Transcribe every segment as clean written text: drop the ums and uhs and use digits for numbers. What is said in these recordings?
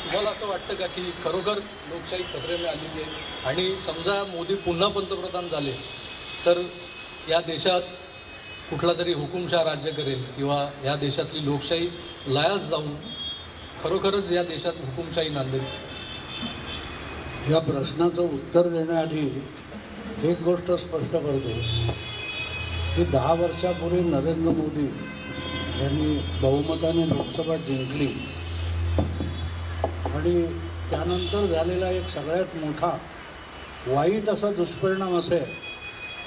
तुम्हाला असं वाटतं का की खरोखर लोकशाही खतरे में आलेली आहे आणि समजा मोदी पुन्हा पंतप्रधान झाले तर या देशात कुठला तरी हुकुमशाह राज्य करेल किंवा या देशातली लोकशाही लयास जाऊन खरोखरच या देशात हुकुमशाही नांदेल? या प्रश्नाचं उत्तर देण्याआधी एक गोष्ट स्पष्ट करतो की 10 वर्षापूर्वी नरेंद्र मोदी यांनी बहुमताने लोकसभा जिंकली आणि त्यानंतर झालेला एक सगळ्यात मोठा वाईट असा दुष्परिणाम असे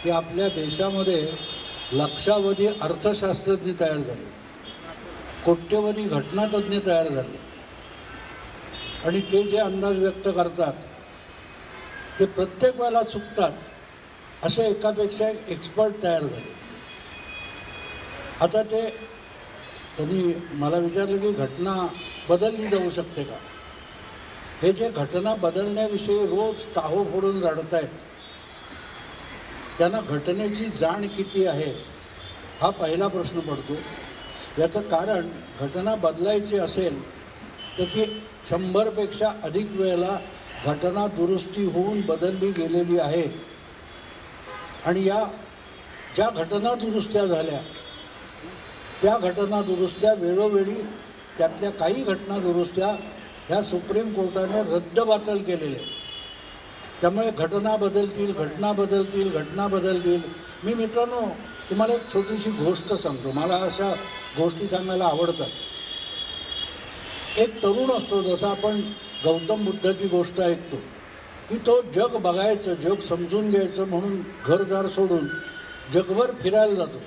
की आपल्या देशामध्ये लक्षावधी अर्थशास्त्रज्ञ तयार झाले, कोट्यवधी घटनातज्ञ तयार झाले आणि ते जे अंदाज व्यक्त करतात ते प्रत्येक वेळेला चुकतात असे एकापेक्षा एक एक्सपर्ट तयार झाले. आता त्यांनी मला विचारलं की घटना बदलली जाऊ शकते का. हे जे घटना बदलण्याविषयी रोज टाहो फोडून रडत आहेत त्यांना घटनेची जाण किती आहे हा पहिला प्रश्न पडतो. याचं कारण घटना बदलायची असेल तर ती 100पेक्षा अधिक वेळेला घटना दुरुस्ती होऊन बदलली गेलेली आहे आणि या ज्या घटना दुरुस्त्या झाल्या त्या घटना दुरुस्त्या वेळोवेळी त्यातल्या काही घटना दुरुस्त्या ह्या सुप्रीम कोर्टाने रद्दबातल केलेल्या. त्यामुळे घटना बदलतील. मी मित्रांनो तुम्हाला एक छोटीशी गोष्ट सांगतो, मला अशा गोष्टी सांगायला आवडतात. एक तरुण असतो, जसा आपण गौतम बुद्धाची गोष्ट ऐकतो की तो जग बघायचं, जग समजून घ्यायचं म्हणून घरदार सोडून जगभर फिरायला जातो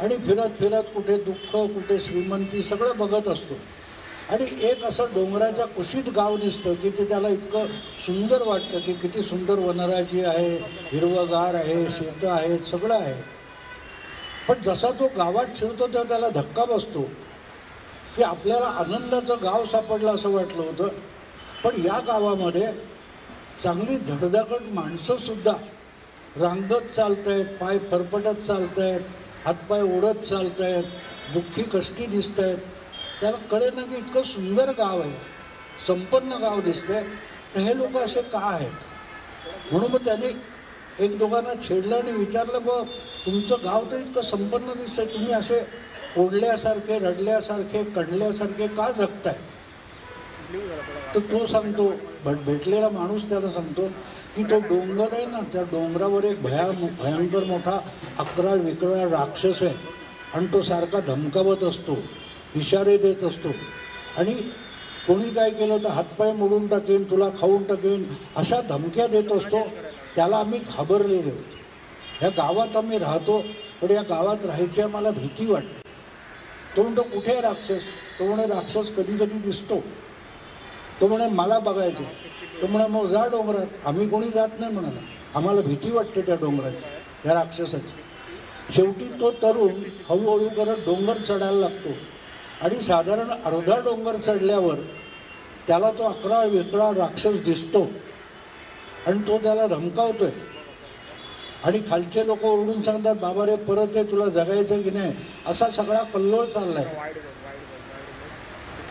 आणि फिरत फिरत कुठे दुःख कुठे श्रीमंती सगळं बघत असतो आणि एक असं डोंगराच्या कुशीत गाव दिसतं की ते त्याला इतकं सुंदर वाटतं की किती सुंदर वनराजी आहे, हिरवंगार आहे, शेतं आहेत, सगळं आहे. पण जसा तो गावात शिरतो तेव्हा त्याला धक्का बसतो की आपल्याला आनंदाचं गाव सापडलं असं वाटलं होतं, पण या गावामध्ये चांगली धडधाकट माणसंसुद्धा रांगत चालत आहेत, पाय फरफटत चालत आहेत, हातपाय ओढत चालत आहेत, दुःखी कष्टी दिसत आहेत. त्याला कळेना की इतकं सुंदर गाव आहे, संपन्न गाव दिसतंय, तर हे लोक असे का आहेत. म्हणून मग त्याने एक दोघांना छेडलं आणि विचारलं, बघ तुमचं गाव तर इतकं संपन्न दिसतंय, तुम्ही असे ओढल्यासारखे, रडल्यासारखे, कणल्यासारखे का जगताय. तर तो सांगतो, भेटलेला माणूस त्याला सांगतो की तो डोंगर आहे ना, त्या डोंगरावर एक भयंकर मोठा अकराळ विकराळ राक्षस आहे आणि तो सारखा धमकावत असतो, इशारे देत असतो आणि कोणी काय केलं तर हातपाय मोडून टाकेन, तुला खाऊन टाकेन, अशा धमक्या देत असतो. त्याला आम्ही घाबरलेले होतो. ह्या गावात आम्ही राहतो पण या गावात राहायची आम्हाला भीती वाटते. तो म्हणतो कुठे आहे राक्षस. तो म्हणे राक्षस कधी कधी दिसतो. तो म्हणे मला बघायचं. तो म्हणे मग जा डोंगरात. आम्ही कोणी जात नाही म्हणाला, आम्हाला भीती वाटते त्या डोंगराची, त्या राक्षसाची. शेवटी तो तरुण हळूहळू करत डोंगर चढायला लागतो आणि साधारण अर्धा डोंगर चढल्यावर त्याला तो अकराळ विकराळ राक्षस दिसतो आणि तो त्याला धमकावतोय आणि खालचे लोक ओरडून सांगतात, बाबा रे परत आहे, तुला जगायचं की नाही. असा सगळा कल्लोळ चाललाय.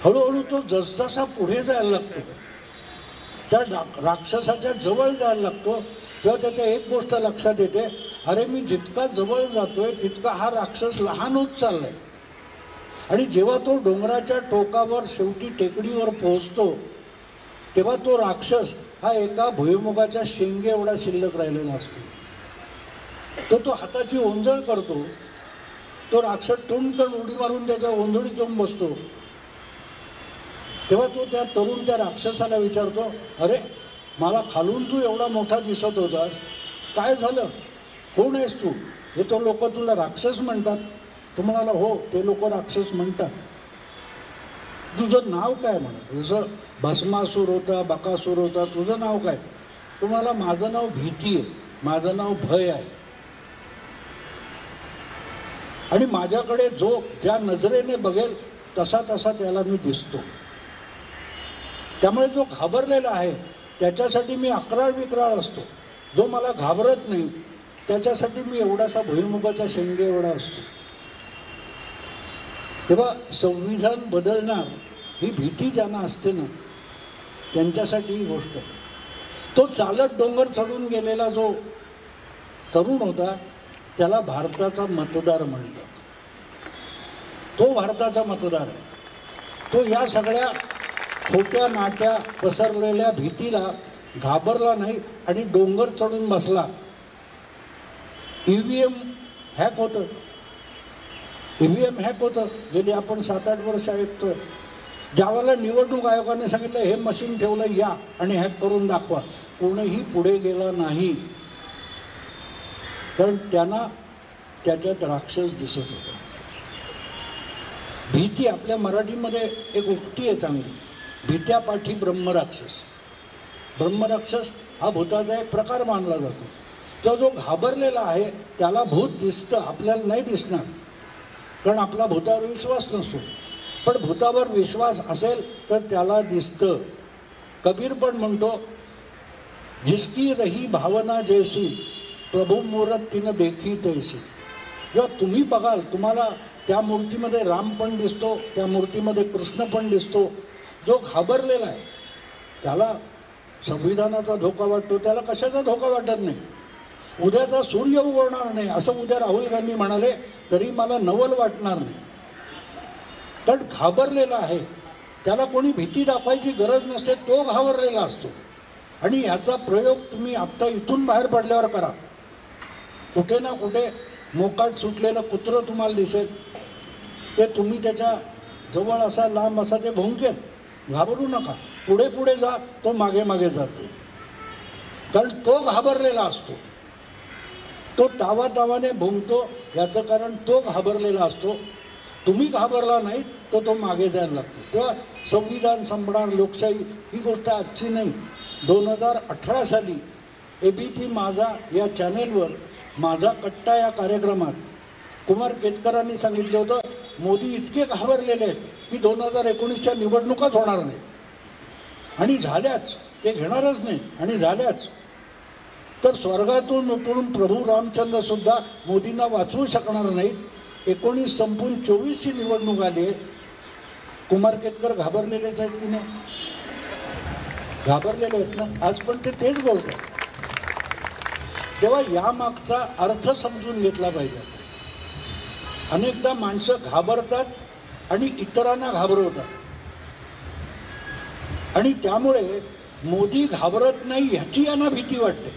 हळूहळू तो जसजसा पुढे जायला लागतो, त्या राक्षसाच्या जवळ जायला लागतो, तेव्हा त्याच्या एक गोष्ट लक्षात येते, अरे मी जितका जवळ जातोय तितका हा राक्षस लहान होत चाललाय. आणि जेव्हा तो डोंगराच्या टोकावर शेवटी टेकडीवर पोहोचतो तेव्हा तो राक्षस हा एका भुईमुगाच्या शेंगे एवढा शिल्लक राहिलेला असतो. तो हाताची ओंजळ करतो. तो राक्षस टुमटन उडी मारून त्याच्या ओंजळीत जाऊन बसतो. तेव्हा तो त्या तरुण त्या राक्षसाला विचारतो, अरे मला खालून तू एवढा मोठा दिसत होता, काय झालं, कोण आहेस तू. हे तो लोक तुला राक्षस म्हणतात. तो म्हणाला, हो ते लोक राक्षस म्हणतात. तुझं नाव काय म्हणा. जसं भस्मासूर होता, बकासूर होता, तुझं नाव काय. तुम्हाला माझं नाव भीती आहे, माझं नाव भय आहे आणि माझ्याकडे जो ज्या नजरेने बघेल तसा तसा त्याला मी दिसतो. त्यामुळे जो घाबरलेला आहे त्याच्यासाठी मी अकराळ विकराळ असतो. जो मला घाबरत नाही त्याच्यासाठी मी एवढासा भुईमुगाचा शेंगे एवढा असतो. तेव्हा संविधान बदलणार ही भीती ज्यांना असते ना त्यांच्यासाठी ही गोष्ट आहे. तो चालत डोंगर चढून गेलेला जो तरुण होता त्याला भारताचा मतदार म्हणतात. तो भारताचा मतदार आहे. तो या सगळ्या खोट्या नाट्या पसरलेल्या भीतीला घाबरला नाही आणि डोंगर चढून बसला. EVM हॅक होतं. EVM हॅक होतं. गेली आपण 7-8 वर्ष ऐकतोय. ज्यावेळेला निवडणूक आयोगाने सांगितलं हे मशीन ठेवलं या आणि हॅक करून दाखवा, कोणीही पुढे गेला नाही. कारण त्यांना त्याच्यात राक्षस दिसत होता. भीती, आपल्या मराठीमध्ये एक उक्ती आहे चांगली, भीत्या पाठी ब्रह्मराक्षस. ब्रह्मराक्षस हा भूताचा एक प्रकार मानला जातो. तो जो घाबरलेला आहे त्याला भूत दिसतं, आपल्याला नाही दिसणार, कारण आपला भूतावर विश्वास नसतो. पण भूतावर विश्वास असेल तर त्याला दिसतं. कबीर पण म्हणतो, जिसकी रही भावना जैसी प्रभू मूरत तिनं देखी तैसी. जेव्हा तुम्ही बघाल तुम्हाला त्या मूर्तीमध्ये राम पण दिसतो, त्या मूर्तीमध्ये कृष्ण पण दिसतो. जो घाबरलेला आहे त्याला संविधानाचा धोका वाटतो, त्याला कशाचा धोका वाटत नाही. उद्याचा सूर्य उगवणार नाही असं उद्या राहुल गांधी म्हणाले तरी मला नवल वाटणार नाही. कारण घाबरलेला आहे त्याला कोणी भीती दाखवायची गरज नसते, तो घाबरलेला असतो. आणि ह्याचा प्रयोग तुम्ही आत्ता इथून बाहेर पडल्यावर करा. कुठे ना कुठे मोकाट सुटलेलं कुत्रं तुम्हाला दिसेल, ते तुम्ही त्याच्या जवळ असा लांब असा ते भुंकेल. घाबरू नका, पुढे पुढे जा, तो मागे मागे जाते. कारण तो घाबरलेला असतो. तो तावातावाने भुंकतो याचं कारण तो घाबरलेला असतो. तुम्ही घाबरला नाही तर तो मागे जायला लागतो. तेव्हा संविधान संपणार, लोकशाही ही गोष्ट आजची नाही. 2018 साली ABP माझा या चॅनेलवर माझा कट्टा या कार्यक्रमात कुमार केतकरांनी सांगितलं होतं, मोदी इतके घाबरलेले आहेत की 2019च्या निवडणुकाच होणार नाही. आणि झाल्याच, ते घेणारच नाही आणि झाल्याच. तर स्वर्गातून उतरून प्रभू रामचंद्र सुद्धा मोदींना वाचवू शकणार नाहीत. 19 संपून 24ची निवडणूक आली आहे. कुमार केतकर घाबरलेलेच आहेत की नाही? घाबरलेले आहेत ना, आज पण ते तेच बोलतात. तेव्हा यामागचा अर्थ समजून घेतला पाहिजे. अनेकदा माणसं घाबरतात आणि इतरांना घाबरवतात, आणि त्यामुळे मोदी घाबरत नाही ह्याची यांना भीती वाटते.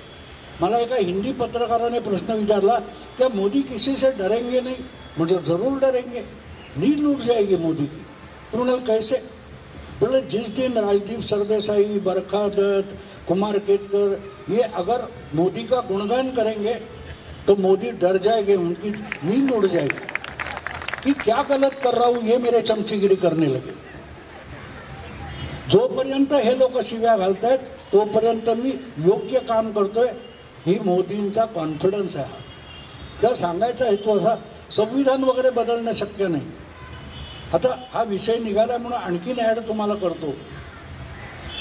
मला एका हिंदी पत्रकाराने प्रश्न विचारला की मोदी किसी से डरेंगे नहीं? मतलब ज़रूर डरेंगे, नींद उठ जाएगी मोदी की. उन्होंने कैसे? बोले जिस दिन राजदीप सरदेसाई, बरखा दत्त, कुमार केतकर ये अगर मोदी का गुणगान करेंगे तो मोदी डर जाएंगे, उनकी नींद उड़ जाएगी कि क्या गलत कर रहा हूँ ये मेरे चमचीगिरी करने लगे. जोपर्यंत हे लोक शिव्या घालतायत तोपर्यंत मी योग्य काम करतोय, ही मोदींचा कॉन्फिडन्स आहे. तर सांगायचा हेतू असा, संविधान वगैरे बदलणं शक्य नाही. आता हा विषय निघाला म्हणून आणखीन ॲड तुम्हाला करतो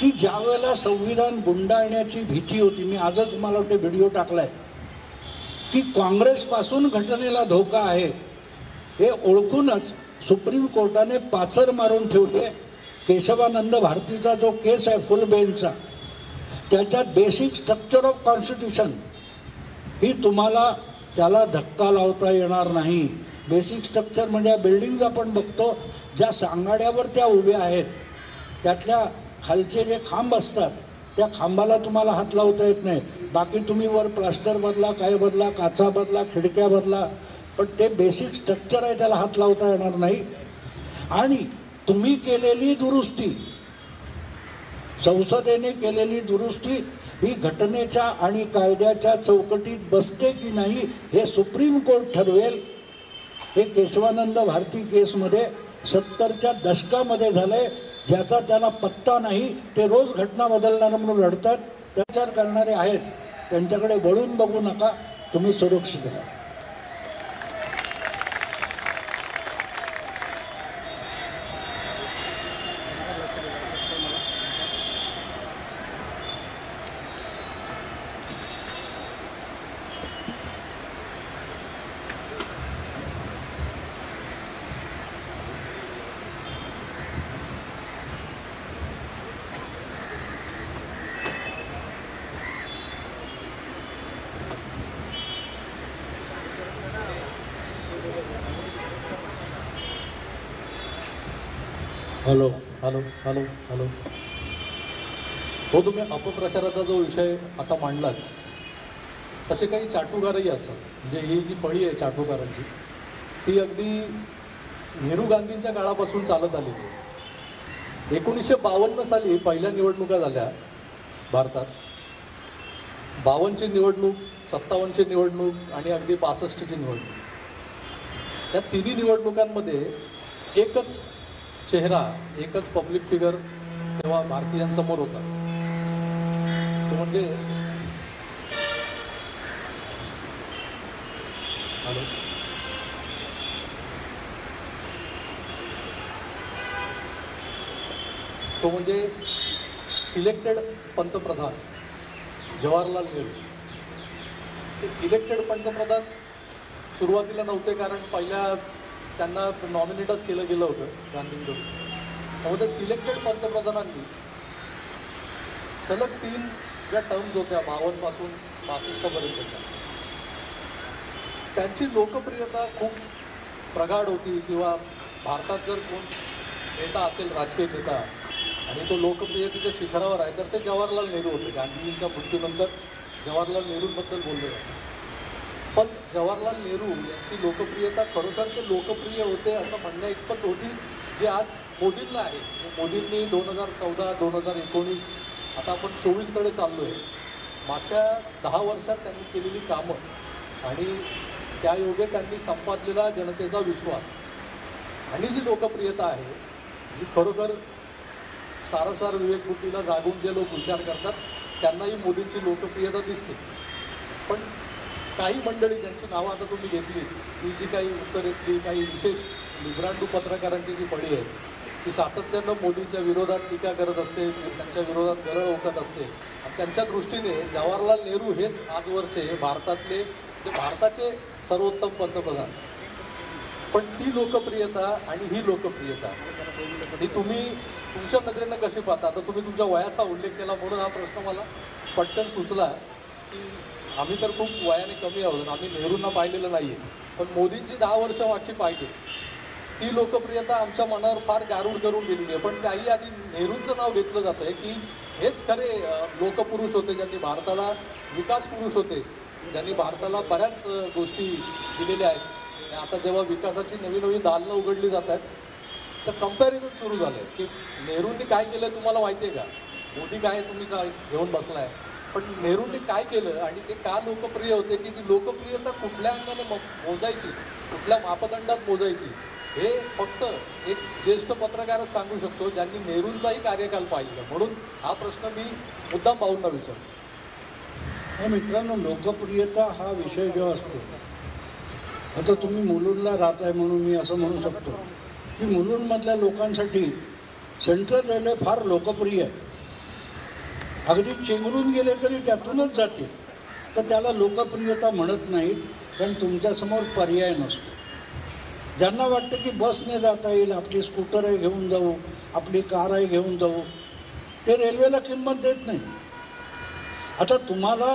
की ज्या वेळेला संविधान गुंडाळण्याची भीती होती, मी आजच तुम्हाला ते व्हिडिओ टाकलाय की काँग्रेसपासून घटनेला धोका आहे, हे ओळखूनच सुप्रीम कोर्टाने पाचर मारून ठेवले. केशवानंद भारतीचा जो केस आहे फुल बेंचचा, त्याच्यात बेसिक स्ट्रक्चर ऑफ कॉन्स्टिट्यूशन ही तुम्हाला त्याला धक्का लावता येणार नाही. बेसिक स्ट्रक्चर म्हणजे बिल्डिंग्ज आपण बघतो ज्या सांगाड्यावर त्या उभ्या आहेत, त्यातल्या खालचे जे खांब असतात त्या खांबाला तुम्हाला हात लावता येत नाही. बाकी तुम्ही वर प्लास्टर बदला, काय बदला, काचा बदला, खिडक्या बदला, पण ते बेसिक स्ट्रक्चर आहे त्याला हात लावता येणार नाही. आणि तुम्ही केलेली दुरुस्ती, संसदेने केलेली दुरुस्ती ही घटनेच्या आणि कायद्याच्या चौकटीत बसते की नाही हे सुप्रीम कोर्ट ठरवेल. हे केशवानंद भारती केसमध्ये 70च्या दशकामध्ये झालंय, ज्याचा त्यांना पत्ता नाही. ते रोज घटना बदलणार म्हणून लढतात. प्रचार करणारे आहेत, त्यांच्याकडे वळून बघू नका, तुम्ही सुरक्षित राहा. हॅलो. Hello hello hello. हो, तुम्ही अपप्रचाराचा जो विषय आता मांडलात, तसे काही चाटुकारही असतात. म्हणजे ही जी फळी आहे चाटुकारांची, ती अगदी नेहरू गांधींच्या काळापासून चालत आलेली आहे. 1952 साली पहिल्या निवडणुका झाल्या भारतात. 52ची निवडणूक, 57ची निवडणूक आणि अगदी 65ची निवडणूक. त्या तिन्ही निवडणुकांमध्ये एकच चेहरा, एकच पब्लिक फिगर तेव्हा भारतीयांसमोर होता. तो म्हणजे सिलेक्टेड पंतप्रधान जवाहरलाल नेहरू. ते इलेक्टेड पंतप्रधान सुरुवातीला नव्हते, कारण पहिल्या त्यांना नॉमिनेटच केलं गेलं होतं गांधींकडून. त्यामध्ये सिलेक्टेड पंतप्रधानांनी सलग 3 ज्या टर्म्स होत्या 52 पासून 65 पर्यंतच्या, त्यांची लोकप्रियता खूप प्रगाढ होती. किंवा भारतात जर कोण नेता असेल, राजकीय नेता, आणि तो लोकप्रियतेच्या शिखरावर आहे, तर ते जवाहरलाल नेहरू होते. गांधीजींच्या मृत्यूनंतर जवाहरलाल नेहरूंबद्दल बोललं जातं. पण जवाहरलाल नेहरू यांची लोकप्रियता खरोखर ते लोकप्रिय होते असं म्हणण्या इतपत होती, जे आज मोदींना आहे. मोदींनी 2014, 2019, आता आपण 24कडे चाललो आहे. मागच्या 10 वर्षात त्यांनी केलेली कामं आणि त्यायोगे त्यांनी संपादलेला जनतेचा विश्वास आणि जी लोकप्रियता आहे, जी खरोखर सारासार विवेकबुद्धीला जागून जे लोक विचार करतात त्यांनाही मोदींची लोकप्रियता दिसते. पण काही मंडळी, त्यांची नावं आता तुम्ही घेतली, ती जी काही उत्तरेतली काही विशेष लिब्रांडू पत्रकारांची जी फळी आहे, ती सातत्यानं मोदींच्या विरोधात टीका करत असते, त्यांच्या विरोधात गरळ ओकत असते. आणि त्यांच्या दृष्टीने जवाहरलाल नेहरू हेच आजवरचे भारताचे सर्वोत्तम पंतप्रधान. पण ती लोकप्रियता आणि ही लोकप्रियता ही तुम्ही तुमच्या नजरेनं कशी पाहता? आता तुम्ही तुमच्या वयाचा उल्लेख केला म्हणून हा प्रश्न मला पटकन सुचला की आम्ही तर खूप वयाने कमी आहोत, आम्ही नेहरूंना पाहिलेलं नाही आहे. पण मोदींची 10 वर्ष मागची पाहिली, ती लोकप्रियता आमच्या मनावर फार गारूड करून गेलेली आहे. पण त्याही आधी नेहरूंचं नाव घेतलं जातं आहे की हेच खरे लोकपुरुष होते, ज्यांनी भारताला विकास पुरुष होते, ज्यांनी भारताला बऱ्याच गोष्टी दिलेल्या आहेत. आता जेव्हा विकासाची नवी नवी दालनं उघडली जात आहेत, तर कंपॅरिझन सुरू झालं आहे की नेहरूंनी काय केलं तुम्हाला माहिती आहे का? मोदी काय तुम्ही घेऊन बसलाय, पण नेहरूंनी काय केलं आणि ते का लोकप्रिय होते, की ती लोकप्रियता कुठल्या अंगाने मोजायची, कुठल्या मापदंडात मोजायची, हे फक्त एक ज्येष्ठ पत्रकारच सांगू शकतो, ज्यांनी नेहरूंचाही कार्यकाल पाहिला. म्हणून हा प्रश्न मी मुद्दाम भाऊंना विचारतो. मित्रांनो, लोकप्रियता हा विषय जो असतो, आता तुम्ही मुलुंडला राहताय म्हणून मी असं म्हणू शकतो की मुलुंडमधल्या लोकांसाठी सेंट्रल रेल्वे फार लोकप्रिय आहे. अगदी चेंगरून गेले तरी त्यातूनच जातील, तर त्याला लोकप्रियता म्हणत नाहीत, कारण तुमच्यासमोर पर्याय नसतो. ज्यांना वाटतं की बसने जाता येईल, आपली स्कूटर आहे घेऊन जाऊ, आपली कार आहे घेऊन जाऊ, ते रेल्वेला किंमत देत नाही. आता तुम्हाला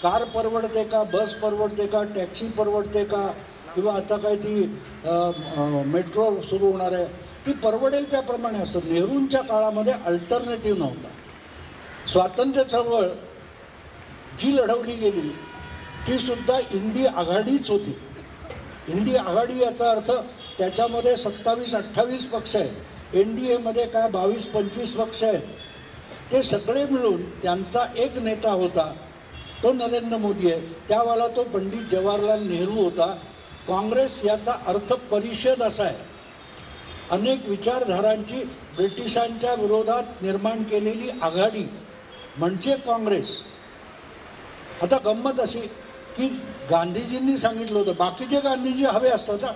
कार परवडते का, बस परवडते का, टॅक्सी परवडते का, किंवा आता काय ती मेट्रो सुरू होणार आहे, ती परवडेल त्याप्रमाणे असतं. नेहरूंच्या काळामध्ये अल्टरनेटिव्ह नव्हता. स्वातंत्र्य चळवळ जी लढवली गेली ती सुद्धा इंडी आघाडीच होती. इंडी आघाडी याचा अर्थ त्याच्यामध्ये 27-28 पक्ष आहेत, NDAमध्ये काय 22-25 पक्ष आहेत. ते सगळे मिळून त्यांचा एक नेता होता, तो नरेंद्र मोदी आहे. त्यावेळेला तो पंडित जवाहरलाल नेहरू होता. काँग्रेस याचा अर्थ परिषद असा आहे. अनेक विचारधारांची ब्रिटिशांच्या विरोधात निर्माण केलेली आघाडी म्हणजे काँग्रेस. आता गंमत अशी की गांधीजींनी सांगितलं होतं, बाकीचे गांधीजी हवे असतात,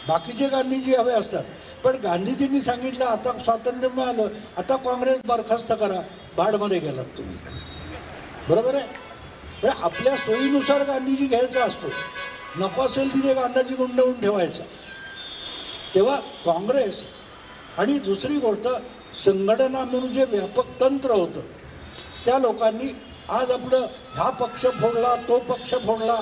बाकीचे गांधीजी हवे असतात, पण गांधीजींनी सांगितलं आता स्वातंत्र्य मिळालं, आता काँग्रेस बरखास्त करा, बाडमध्ये गेलात तुम्ही. बरोबर आहे. म्हणजे आपल्या सोयीनुसार गांधीजी घ्यायचा असतो, नको असेल तिथे गांधीजी गुंडवून ठेवायचा. तेव्हा काँग्रेस आणि दुसरी गोष्ट संघटना म्हणून जे व्यापक तंत्र होतं, त्या लोकांनी आज आपलं हा पक्ष फोडला, तो पक्ष फोडला.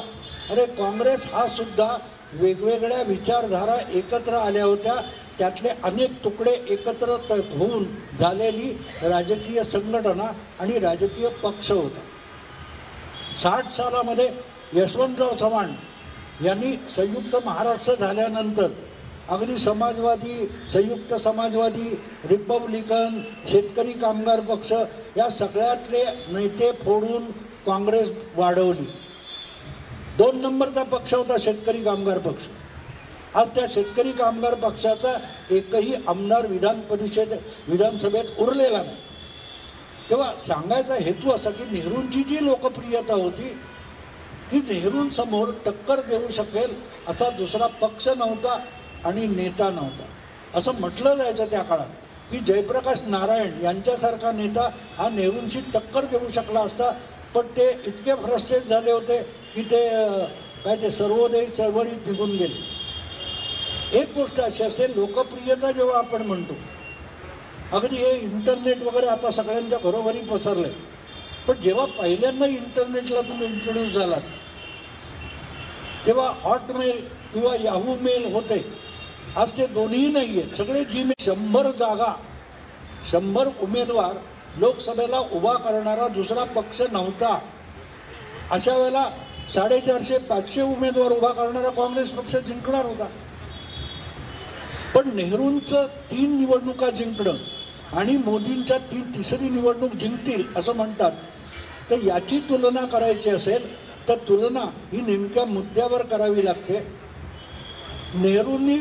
अरे काँग्रेस हा सुद्धा वेगवेगळ्या विचारधारा एकत्र आल्या होत्या त्यातले अनेक तुकडे एकत्र होऊन झालेली राजकीय संघटना आणि राजकीय पक्ष होता. 60 सालामध्ये यशवंतराव चव्हाण यांनी संयुक्त महाराष्ट्र झाल्यानंतर अगदी समाजवादी, संयुक्त समाजवादी, रिपब्लिकन, शेतकरी कामगार पक्ष या सगळ्यातले नेते फोडून काँग्रेस वाढवली. 2 नंबरचा पक्ष होता शेतकरी कामगार पक्ष. आज त्या शेतकरी कामगार पक्षाचा एकही आमदार विधानसभेत उरलेला नाही. तेव्हा सांगायचा हेतू असा की नेहरूंची जी लोकप्रियता होती ही नेहरूंसमोर टक्कर देऊ शकेल असा दुसरा पक्ष नव्हता आणि नेता नव्हता. असं म्हटलं जायचं त्या काळात की जयप्रकाश नारायण यांच्यासारखा नेता हा नेहरूंची टक्कर देऊ शकला असता, पण ते इतके फ्रस्ट्रेट झाले होते की ते सर्वोदयी चळवळीत निघून गेले. एक गोष्ट अशी असते, लोकप्रियता जेव्हा आपण म्हणतो, अगदी हे इंटरनेट वगैरे आता सगळ्यांच्या घरोघरी पसरलं आहे, पण जेव्हा पहिल्यांदा इंटरनेटला तुम्ही इंट्रोड्यूस झालात तेव्हा हॉटमेल किंवा याहू मेल होते. आज ते दोन्ही नाही आहेत, सगळे जीमेल. 100 जागा, 100 उमेदवार लोकसभेला उभा करणारा दुसरा पक्ष नव्हता. अशा वेळेला 450-500 उमेदवार उभा करणारा काँग्रेस पक्ष जिंकणार होता. पण नेहरूंचं 3 निवडणुका जिंकणं आणि मोदींच्या तिसरी निवडणूक जिंकतील असं म्हणतात. तर याची तुलना करायची असेल तर तुलना ही नेमक्या मुद्द्यावर करावी लागते. नेहरूंनी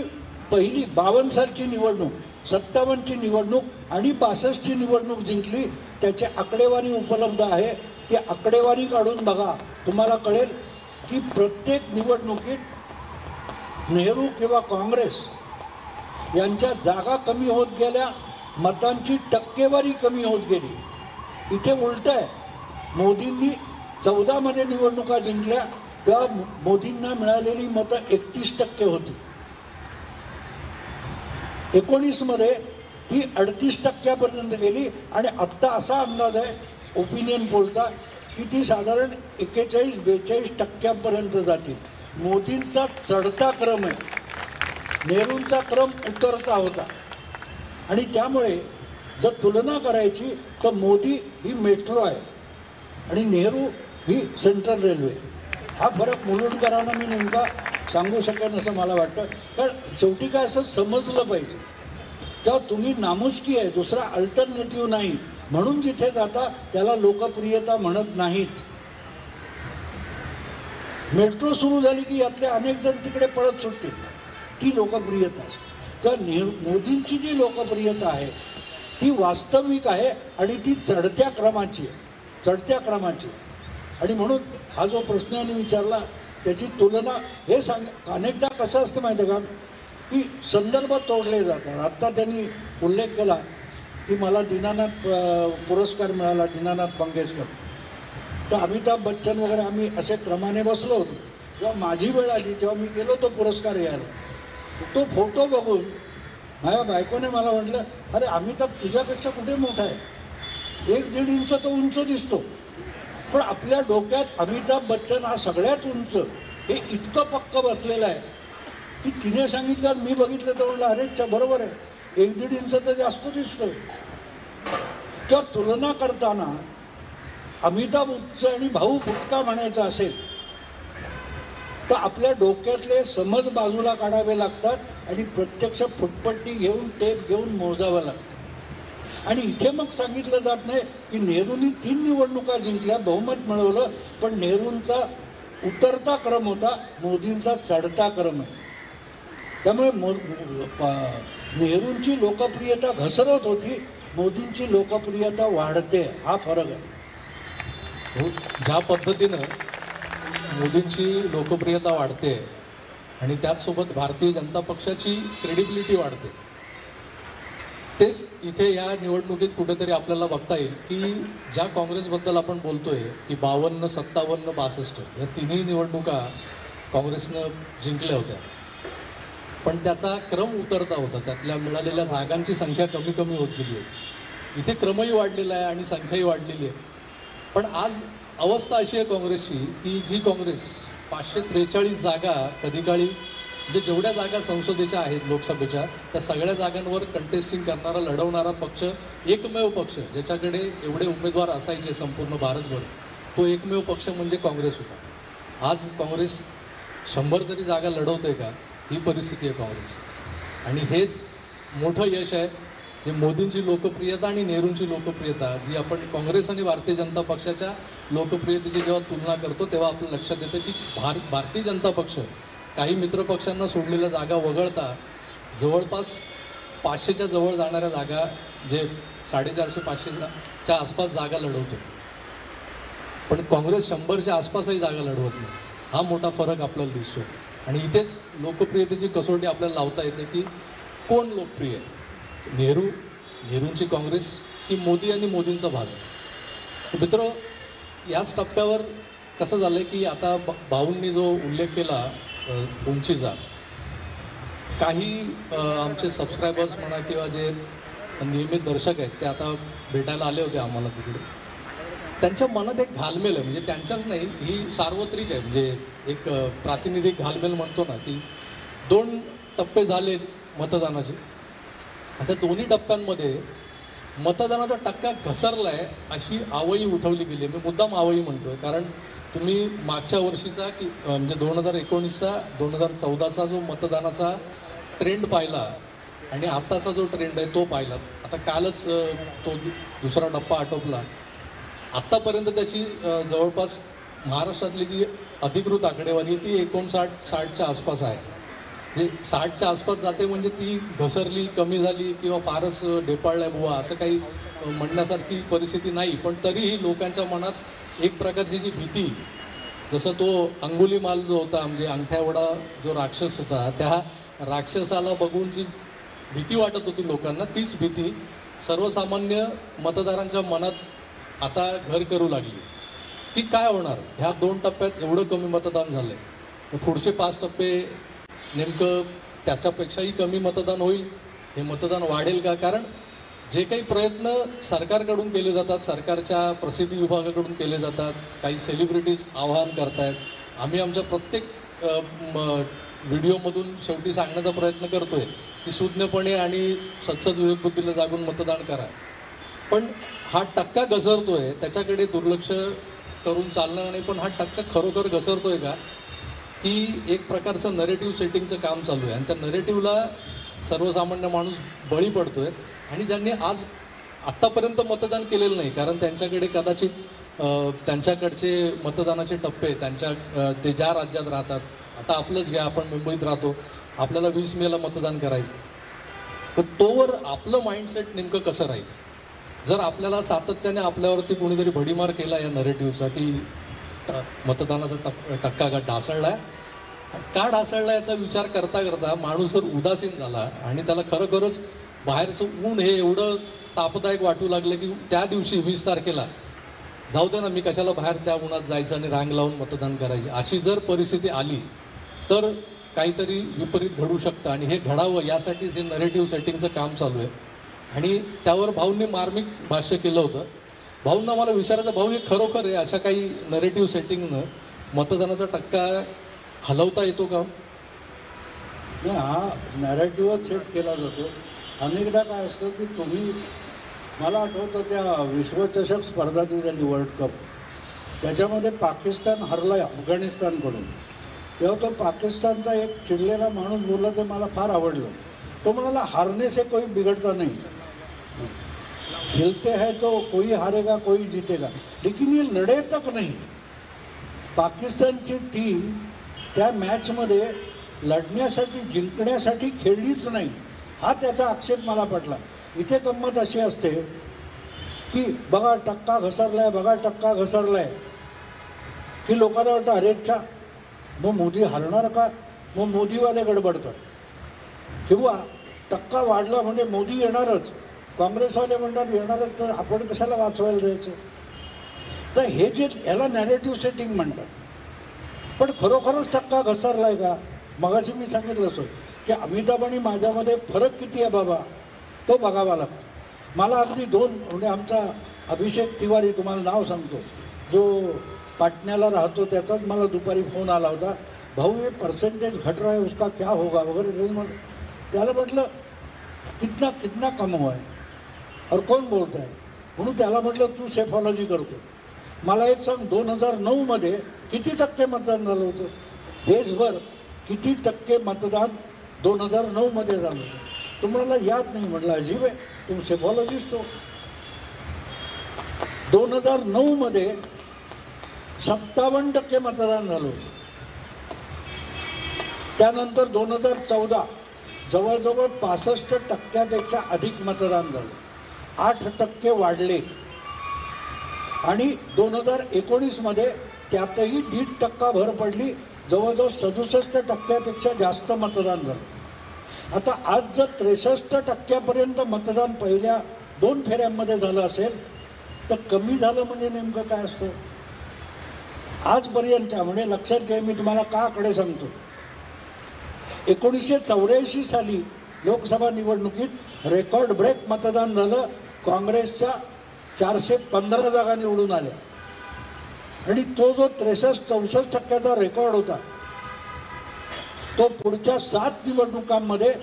पहिली 52 सालची निवडणूक, 57ची निवडणूक आणि 62ची निवडणूक जिंकली. त्याची आकडेवारी उपलब्ध आहे. ती आकडेवारी काढून बघा, तुम्हाला कळेल की प्रत्येक निवडणुकीत नेहरू किंवा काँग्रेस यांच्या जागा कमी होत गेल्या, मतांची टक्केवारी कमी होत गेली. इथे उलट आहे. मोदींनी 14मध्ये निवडणुका जिंकल्या तेव्हा मोदींना मिळालेली मतं 31% होती. 19मध्ये ती 38% गेली आणि आत्ता असा अंदाज आहे ओपिनियन पोलचा की ती साधारण 41-42% जातील. मोदींचा चढता क्रम आहे, नेहरूंचा क्रम उतरता होता. आणि त्यामुळे जर तुलना करायची तर मोदी ही मेट्रो आहे आणि नेहरू ही सेंट्रल रेल्वे. हा फरक मुलुंडकरांना मी नेमका सांगू शकेन असं मला वाटतं. कारण शेवटी काय असं समजलं पाहिजे, तेव्हा तुम्ही नामुष्की आहे, दुसरा अल्टरनेटिव्ह नाही म्हणून जिथे जाता त्याला लोकप्रियता म्हणत नाहीत. मेट्रो सुरू झाली की यातले अनेक जण तिकडे पळत सुटतील, ती लोकप्रियता. तर मोदींची जी लोकप्रियता आहे ती वास्तविक आहे आणि ती चढत्या क्रमाची आहे. आणि म्हणून हा जो प्रश्न यांनी विचारला त्याची तुलना हे अनेकदा कसं असतं माहिती आहे का की संदर्भ तोडले जातात. आत्ता त्यांनी उल्लेख केला की मला दीनानाथ पुरस्कार मिळाला, दीनानाथ मंगेशकर. तर अमिताभ बच्चन वगैरे आम्ही असे क्रमाने बसलो होतो. जेव्हा माझी वेळ आली तेव्हा मी गेलो तो पुरस्कार घ्यायला. तो फोटो बघून माझ्या बायकोने मला म्हटलं, अरे अमिताभ तुझ्यापेक्षा कुठे मोठा आहे, 1-1.5 इंच तो उंच दिसतो. पण आपल्या डोक्यात अमिताभ बच्चन हा सगळ्यात उंच हे इतकं पक्क बसलेलं आहे की तिने सांगितलं, मी बघितलं तर म्हटलं अरे बरोबर आहे, 1-1.5 इंच तर जास्त दिसतो. तर तुलना करताना अमिताभ उंच आणि भाऊ बुटका म्हणायचा असेल तर आपल्या डोक्यातले समज बाजूला काढावे लागतात आणि प्रत्यक्ष फुटपट्टी घेऊन टेप घेऊन मोजावं लागतं. आणि इथे मग सांगितलं जात नाही की नेहरूंनी 3 निवडणुका जिंकल्या, बहुमत मिळवलं, पण नेहरूंचा उतरता क्रम होता, मोदींचा चढता क्रम आहे. त्यामुळे नेहरूंची लोकप्रियता घसरत होती, मोदींची लोकप्रियता वाढते, हा फरक आहे. ज्या पद्धतीनं मोदींची लोकप्रियता वाढते आणि त्याचसोबत भारतीय जनता पक्षाची क्रेडिबिलिटी वाढते, तेच इथे या निवडणुकीत कुठेतरी आपल्याला बघता येईल की ज्या काँग्रेसबद्दल आपण बोलतोय की 52, 57, 62 या तिन्ही निवडणुका काँग्रेसनं जिंकल्या होत्या, पण त्याचा क्रम उतरता होता. त्यातल्या मिळालेल्या जागांची संख्या कमी कमी होत गेली होती. इथे क्रमही वाढलेला आहे आणि संख्याही वाढलेली आहे. पण आज अवस्था अशी आहे काँग्रेसची की जी काँग्रेस 543 जागा कधी काळी म्हणजे जेवढ्या जागा संसदेच्या आहेत लोकसभेच्या त्या सगळ्या जागांवर कंटेस्टिंग करणारा लढवणारा पक्ष एकमेव पक्ष ज्याच्याकडे एवढे उमेदवार असायचे संपूर्ण भारतभर तो एकमेव पक्ष म्हणजे काँग्रेस होता. आज काँग्रेस 100 तरी जागा लढवते का ही परिस्थिती आहे काँग्रेस. आणि हेच मोठं यश आहे जे मोदींची लोकप्रियता आणि नेहरूंची लोकप्रियता जी आपण काँग्रेस आणि भारतीय जनता पक्षाच्या लोकप्रियतेची जेव्हा तुलना करतो तेव्हा आपल्या लक्षात येतं की भारतीय जनता पक्ष काही मित्रपक्षांना सोडलेल्या जागा वगळता जवळपास 500च्या जवळ जाणाऱ्या जागा जे 450-500च्या आसपास जागा लढवतो. पण काँग्रेस 100च्या आसपासही जागा लढवत नाही. हा मोठा फरक आपल्याला दिसतो. आणि इथेच लोकप्रियतेची कसोटी आपल्याला लावता येते की कोण लोकप्रिय आहे, नेहरूंची काँग्रेस की मोदी आणि मोदींचा भाजप. मित्र, याच टप्प्यावर कसं झालं आहे की आता भाऊंनी जो उल्लेख केला उंचीचा, काही आमचे सबस्क्रायबर्स म्हणा किंवा जे नियमित दर्शक आहेत ते आता भेटायला आले होते आम्हाला तिकडे. त्यांच्या मनात एक घालमेल आहे, म्हणजे त्यांच्याच नाही, ही सार्वत्रिक आहे. म्हणजे एक प्रातिनिधिक घालमेल म्हणतो ना की 2 टप्पे झाले मतदानाचे. आता दोन्ही टप्प्यांमध्ये मतदानाचा टक्का घसरला आहे अशी आवई उठवली गेली आहे. मी मुद्दाम आवई म्हणतो आहे कारण तुम्ही मागच्या वर्षीचा की म्हणजे 2019चा 2014चा जो मतदानाचा ट्रेंड पाहिला आणि आत्ताचा जो ट्रेंड आहे तो पाहिला. आता कालच तो दुसरा टप्पा आटोपला. आत्तापर्यंत त्याची जवळपास महाराष्ट्रातली जी अधिकृत आकडेवारी आहे ती 59-60च्या आसपास आहे. म्हणजे 60च्या आसपास जाते म्हणजे ती घसरली, कमी झाली किंवा फारच ढेपाळल्या बुवा असं काही म्हणण्यासारखी परिस्थिती नाही. पण तरीही लोकांच्या मनात एक प्रकारची जी भीती, जसं तो अंगुलीमाल जो होता म्हणजे अंगठ्यावडा जो राक्षस होता त्या राक्षसाला बघून जी भीती वाटत होती लोकांना, तीच भीती सर्वसामान्य मतदारांच्या मनात आता घर करू लागली की काय होणार ह्या 2 टप्प्यात एवढं कमी मतदान झालं आहे, पुढचे 5 टप्पे नेमकं त्याच्यापेक्षाही कमी मतदान होईल, हे मतदान वाढेल का? कारण जे काही प्रयत्न सरकारकडून केले जातात, सरकारच्या प्रसिद्धी विभागाकडून केले जातात, काही सेलिब्रिटीज आवाहन करतायत, आम्ही आमच्या प्रत्येक व्हिडिओमधून शेवटी सांगण्याचा प्रयत्न करतो आहे की सुज्ञपणे आणि सत्सद विवेकबुद्धीला जागून मतदान करा. पण हा टक्का घसरतो आहे त्याच्याकडे दुर्लक्ष करून चालणार नाही. पण हा टक्का खरोखर घसरतो आहे का की एक प्रकारचं नरेटिव्ह सेटिंगचं काम चालू आहे आणि त्या नरेटिव्हला सर्वसामान्य माणूस बळी पडतो आहे. आणि ज्यांनी आज आत्तापर्यंत मतदान केलेलं नाही कारण त्यांच्याकडे कदाचित त्यांच्याकडचे मतदानाचे टप्पे ते ज्या राज्यात राहतात, आता आपलंच घ्या, आपण मुंबईत राहतो, आपल्याला 20 मेला मतदान करायचं, तर तोवर आपलं माइंडसेट नेमकं कसं राहील? जर आपल्याला सातत्याने आपल्यावरती कोणीतरी भडीमार केला या नरेटिव्हचा की मतदानाचा टक्का ढासळला का ढासळला याचा विचार करता करता माणूस जर उदासीन झाला आणि त्याला खरोखरच बाहेरचं ऊन हे एवढं तापदायक वाटू लागलं की त्या दिवशी 20 तारखेला जाऊ दे ना, मी कशाला बाहेर त्या उन्हात जायचं आणि रांग लावून मतदान करायची, अशी जर परिस्थिती आली तर काहीतरी विपरीत घडू शकतं. आणि हे घडावं यासाठीच हे नरेटिव्ह सेटिंगचं काम चालू आहे. आणि त्यावर भाऊंनी मार्मिक भाष्य केलं होतं. भाऊंना मला विचारायचं, भाऊ हे खरोखर आहे अशा काही नरेटिव्ह सेटिंगनं मतदानाचा टक्का हलवता येतो का? नाही, हा नॅरेटिव्हच सेट केला जातो. अनेकदा काय असतं की तुम्ही, मला आठवतं त्या विश्वचषक स्पर्धा जी झाली वर्ल्ड कप, त्याच्यामध्ये पाकिस्तान हरला अफगाणिस्तानकडून. तेव्हा तो पाकिस्तानचा एक चिडलेला माणूस बोलला ते मला फार आवडलं. तो म्हणाला, हारने से कोई बिगड़ता नहीं, खेलते हैं तो कोई हारेगा कोई जीतेगा, लेकिन ये लढे तक नहीं. पाकिस्तानची टीम त्या मॅचमध्ये लढण्यासाठी, जिंकण्यासाठी खेळलीच नाही, हा त्याचा आक्षेप मला पटला. इथे गंमत अशी असते की बघा टक्का घसरलाय, बघा टक्का घसरलाय, की लोकांना वाटतं अरेच्छा मग मोदी हरणार का, मग मोदीवाले गडबडतात, किंवा टक्का वाढला म्हणजे मोदी येणारच, काँग्रेसवाले म्हणतात येणारच, तर आपण कशाला वाचवायला द्यायचं. तर हे जे याला नॅरेटिव्ह सेटिंग म्हणतात. पण खरोखरच टक्का घसरलाय का? मगाशी मी सांगितलं असं की अमिताभ आणि माझ्यामध्ये फरक किती आहे बाबा, तो बघावा लागतो. मला अगदी 2 म्हणजे आमचा अभिषेक तिवारी, तुम्हाला नाव सांगतो, जो पाटण्याला राहतो, त्याचाच मला दुपारी फोन आला होता भाऊ ये परसेंटेज घट रहा है उसका क्या होगा वगैरह। त्याला म्हटलं कितना कितना कम हुआ है और कौन बोलता है म्हणून त्याला म्हटलं तू सेफॉलॉजी करतो, मला एक सांग 2009 किती टक्के मतदान झालं होतं देशभर? किती टक्के मतदान 2009 झालं होतं? तुम्हाला याद नाही? म्हटलं अजीब आहे, तुम सेफॉलॉजिस्ट हो. 2009 57% मतदान झालं होतं. त्यानंतर 2014 जवळजवळ 65% अधिक मतदान झालं, 8% वाढले. आणि 2019 त्यातही 1.5% भर पडली, जवळजवळ 67% जास्त मतदान झालं. आता आज जर 63% मतदान पहिल्या 2 फेऱ्यांमध्ये झालं असेल तर कमी झालं म्हणजे नेमकं काय असतं? आजपर्यंत म्हणजे लक्षात घ्या, मी तुम्हाला का आकडे सांगतो. 1984 साली लोकसभा निवडणुकीत रेकॉर्ड ब्रेक मतदान झालं. काँग्रेसच्या 415 जागा निवडून आल्या आणि तो जो 63-64% रेकॉर्ड होता तो पुढच्या 7 निवडणुकांमध्ये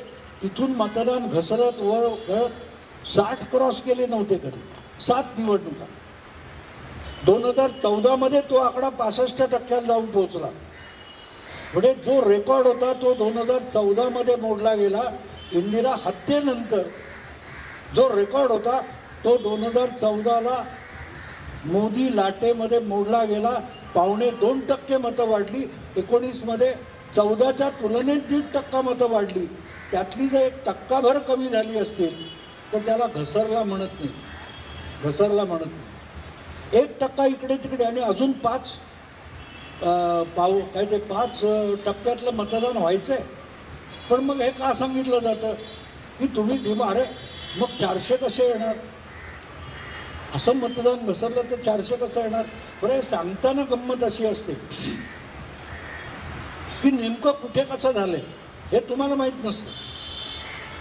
तिथून मतदान घसरत वर करत 60 क्रॉस केले नव्हते कधी. 7 निवडणुका. 2014 तो आकडा 65% जाऊन पोहोचला. म्हणजे जो रेकॉर्ड होता तो 2014 मोडला गेला. इंदिरा हत्येनंतर जो रेकॉर्ड होता तो 2014 मोदी लाटेमध्ये मोडला गेला. 2.25% मतं वाढली. 19 14च्या तुलनेत 1.5% मतं वाढली. त्यातली जर 1% भर कमी झाली असतील तर त्याला घसरला म्हणत नाही, घसरला म्हणत नाही. 1% इकडे तिकडे आणि अजून 5 टप्प्यातलं मतदान व्हायचं आहे. पण मग हे का सांगितलं जातं की तुम्ही अरे मग 400 कसे येणार? असं मतदान घसरलं तर 400 कसं येणार? बरं, हे सांगताना गंमत अशी असते की नेमकं कुठे कसं झालंय हे तुम्हाला माहीत नसतं.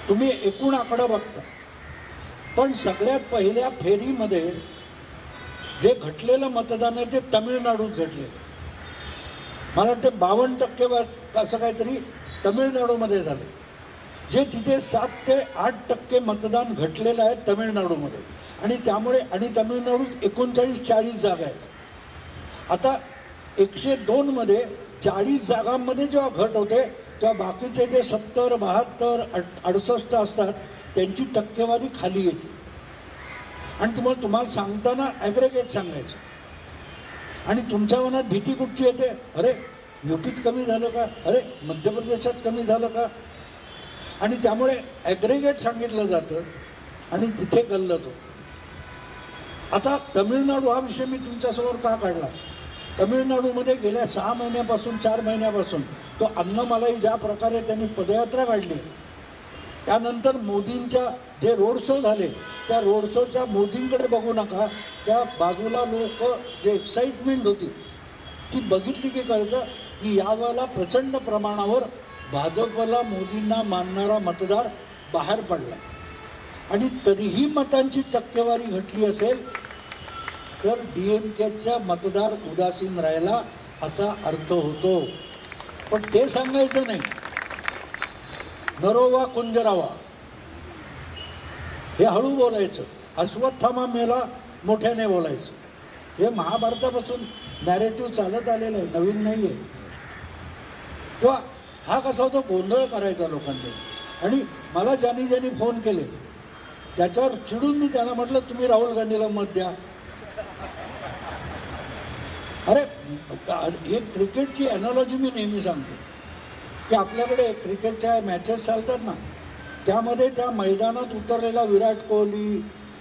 तुम्ही एकूण आकडा बघता. पण सगळ्यात पहिल्या फेरीमध्ये जे घटलेलं मतदान आहे ते तमिळनाडूत घडले. मला वाटतं 52% असं काहीतरी तमिळनाडूमध्ये झालं. जे तिथे 7 ते 8% मतदान घटलेलं आहे तमिळनाडूमध्ये. आणि त्यामुळे आणि तमिळनाडूत 39-40 जागा आहेत. आता 102 40 जागांमध्ये जेव्हा घट होते तेव्हा बाकीचे जे 70, 72, 68 असतात त्यांची टक्केवारी खाली येते. आणि तुम्हाला सांगताना ॲग्रेगेट सांगायचं. आणि तुमच्या मनात भीती कुठची येते? अरे यूपीत कमी झालं का? अरे मध्य प्रदेशात कमी झालं का? आणि त्यामुळे ॲग्रेगेट सांगितलं जातं आणि तिथे गल्लत होतं. आता तमिळनाडू हा विषय मी तुमच्यासमोर का काढला? तमिळनाडूमध्ये गेल्या 6 महिन्यापासून 4 महिन्यापासून तो अन्नमलाई ज्या प्रकारे त्यांनी पदयात्रा काढली, त्यानंतर मोदींच्या जे रोड शो झाले त्या रोड शोच्या मोदींकडे बघू नका, त्या बाजूला लोक जे एक्साइटमेंट होती ती बघितली की कळतं की यावेळेला प्रचंड प्रमाणावर भाजपला मोदींना मानणारा मतदार बाहेर पडला. आणि तरीही मतांची टक्केवारी घटली असेल तर DMKचा मतदार उदासीन राहिला असा अर्थ होतो. पण ते सांगायचं नाही. नरोवा कुंजरावा हे हळू बोलायचं, अश्वत्थामा मेला मोठ्याने बोलायचं. हे महाभारतापासून नॅरेटिव्ह चालत आलेलं आहे, नवीन नाही आहे. तेव्हा हा कसा होतो, गोंधळ करायचा लोकांनी. आणि मला ज्यांनी फोन केले त्याच्यावर चिडून मी त्यांना म्हटलं तुम्ही राहुल गांधीला मत द्या. अरे एक क्रिकेटची ॲनॉलॉजी मी नेहमी सांगतो की आपल्याकडे क्रिकेटच्या मॅचेस चालतात ना, त्यामध्ये त्या मैदानात उतरलेला विराट कोहली,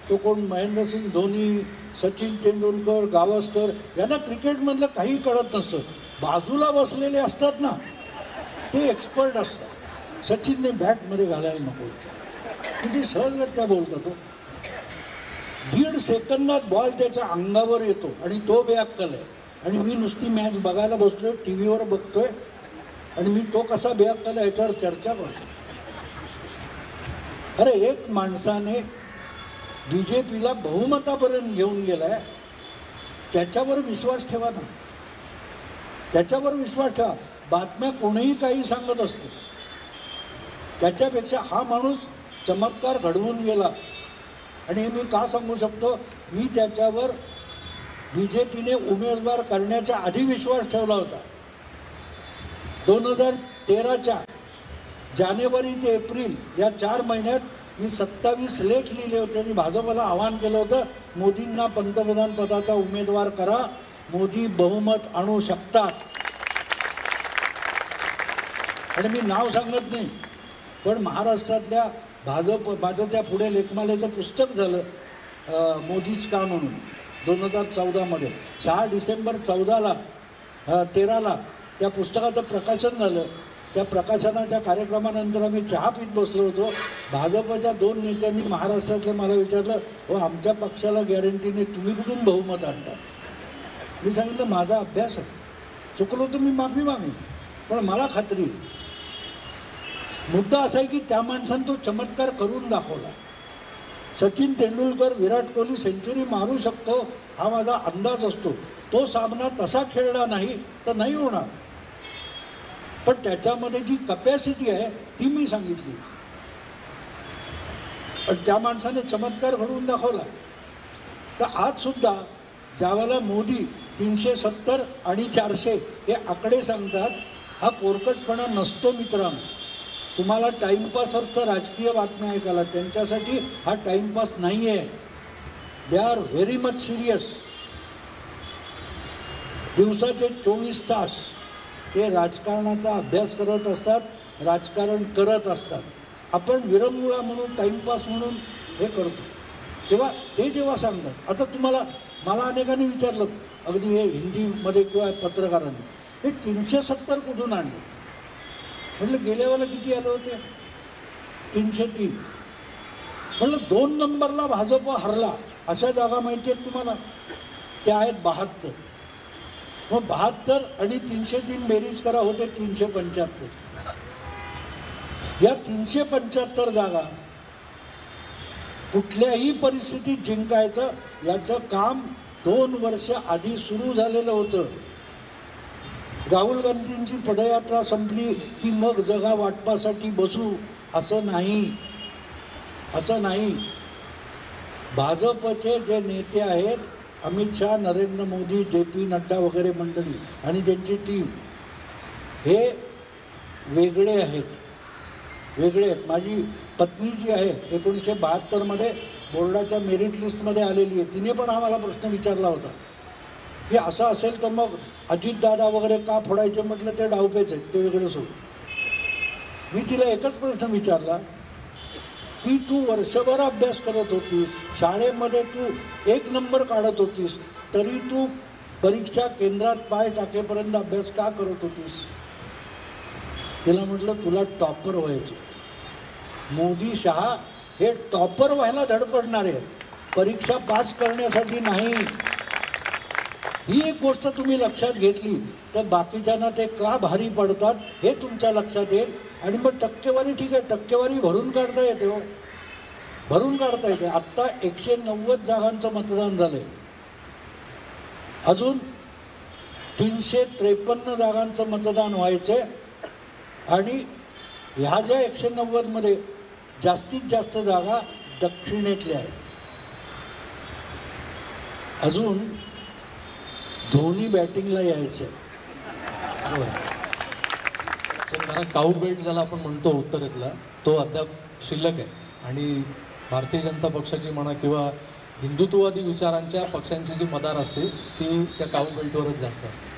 तो कोण महेंद्रसिंग धोनी, सचिन तेंडुलकर, गावस्कर यांना क्रिकेटमधलं काही कळत नसतं. बाजूला बसलेले असतात ना ते एक्सपर्ट असतात. सचिनने बॅटमध्ये घालायला नको, किती सहजगत्या बोलतो तो. 1.5 सेकंदात बॉल त्याच्या अंगावर येतो आणि तो बेअक्कल आहे. आणि मी नुसती मॅच बघायला बसलोय, टी व्हीवर बघतोय आणि मी तो कसा बेअक्कल आहे याच्यावर चर्चा करतो. अरे एक माणसाने BJPला बहुमतापर्यंत घेऊन गेलाय, त्याच्यावर विश्वास ठेवा ना, त्याच्यावर विश्वास ठेवा. बातम्या कोणीही काही सांगत असते, त्याच्यापेक्षा हा माणूस चमत्कार घडवून गेला. आणि हे मी का सांगू शकतो, मी त्याच्यावर BJPने उमेदवार करण्याच्या आधी विश्वास ठेवला होता. 2013च्या जानेवारी ते एप्रिल या 4 महिन्यात मी 27 लेख लिहिले होते आणि भाजपला आवाहन केलं होतं, मोदींना पंतप्रधान पदाचा उमेदवार करा, मोदी बहुमत आणू शकतात. आणि मी नाव सांगत नाही, पण महाराष्ट्रातल्या माझं त्या पुढे लेखमालेचं पुस्तक झालं मोदीच का म्हणून 2014मध्ये. 6 डिसेंबर 13ला त्या पुस्तकाचं प्रकाशन झालं. त्या प्रकाशनाच्या कार्यक्रमानंतर आम्ही चहा पीत बसलो होतो. भाजपच्या 2 नेत्यांनी महाराष्ट्रातले मला विचारलं, हो आमच्या पक्षाला गॅरंटी नाही, तुम्ही कुठून बहुमत आणता? मी सांगितलं माझा अभ्यास आहे, चुकलो तर मी माफी मागेन, पण मला खात्री आहे. मुद्दा असा आहे की त्या माणसानं तो चमत्कार करून दाखवला. सचिन तेंडुलकर, विराट कोहली सेंचुरी मारू शकतो हा माझा अंदाज असतो. तो सामना तसा खेळला नाही तर नाही होणार, पण त्याच्यामध्ये जी कपॅसिटी आहे ती मी सांगितली. पण त्या माणसाने चमत्कार घडवून दाखवला. तर आज सुद्धा ज्यावेळेला मोदी 370 आणि 400 हे आकडे सांगतात, हा पोरकटपणा नसतो मित्रांनो. तुम्हाला टाईमपास असतं राजकीय बातम्या ऐकायला, त्यांच्यासाठी हा टाईमपास नाही आहे. They are very much serious. दिवसाचे 24 तास ते राजकारणाचा अभ्यास करत असतात, राजकारण करत असतात. आपण विरंगुळा म्हणून, टाईमपास म्हणून हे करतो. तेव्हा ते जेव्हा सांगतात, आता मला अनेकांनी विचारलं, अगदी हे हिंदीमध्ये किंवा पत्रकारांनी, हे 370 कुठून आणले? म्हटलं गेल्या वेळेला किती आले होते? 303. म्हटलं 2 नंबरला भाजप हरला अशा जागा माहिती आहेत तुम्हाला? त्या आहेत 72. मग 72 आणि 303 बेरीज करा, होते 375. या 375 जागा कुठल्याही परिस्थितीत जिंकायचं याचं काम 2 वर्ष आधी सुरू झालेलं होतं. राहुल गांधींची पदयात्रा संपली की मग जगा वाटपासाठी बसू असं नाही. भाजपचे जे नेते आहेत, अमित शहा, नरेंद्र मोदी, JP नड्डा वगैरे मंडळी आणि त्यांची टीम, हे वेगळे आहेत. माझी पत्नी जी आहे 1972मध्ये बोर्डाच्या मेरिट लिस्टमध्ये आलेली आहे. तिने पण आम्हाला प्रश्न विचारला होता की असं असेल तर मग अजितदादा वगैरे का फोडायचे? म्हटलं ते डावपेच आहेत, ते वेगळं सोड. मी तिला एकच प्रश्न विचारला की तू वर्षभर अभ्यास करत होतीस, शाळेमध्ये तू 1 नंबर काढत होतीस, तरी तू परीक्षा केंद्रात पाय टाकेपर्यंत अभ्यास का करत होतीस? तिला म्हटलं तुला टॉपर व्हायचं. मोदी, शहा हे टॉपर व्हायला धडपडणार आहेत, परीक्षा पास करण्यासाठी नाही. ही एक गोष्ट तुम्ही लक्षात घेतली तर बाकीच्यांना ते का भारी पडतात हे तुमच्या लक्षात येईल. आणि मग टक्केवारी, ठीक आहे, टक्केवारी भरून काढता येते, हो, भरून काढता येते. आत्ता 190 जागांचं मतदान झालंय, अजून 353 जागांचं मतदान व्हायचंय. आणि ह्या ज्या 190मध्ये जास्तीत जास्त जागा दक्षिणेतल्या आहेत. अजून धोनी बॅटिंगला यायचं. काऊ बेल्ट ज्याला आपण म्हणतो उत्तरेतला, तो अद्याप शिल्लक आहे. आणि भारतीय जनता पक्षाची म्हणा किंवा हिंदुत्ववादी विचारांच्या पक्षांची जी मदार असते ती त्या काऊ बेल्टवरच जास्त असते.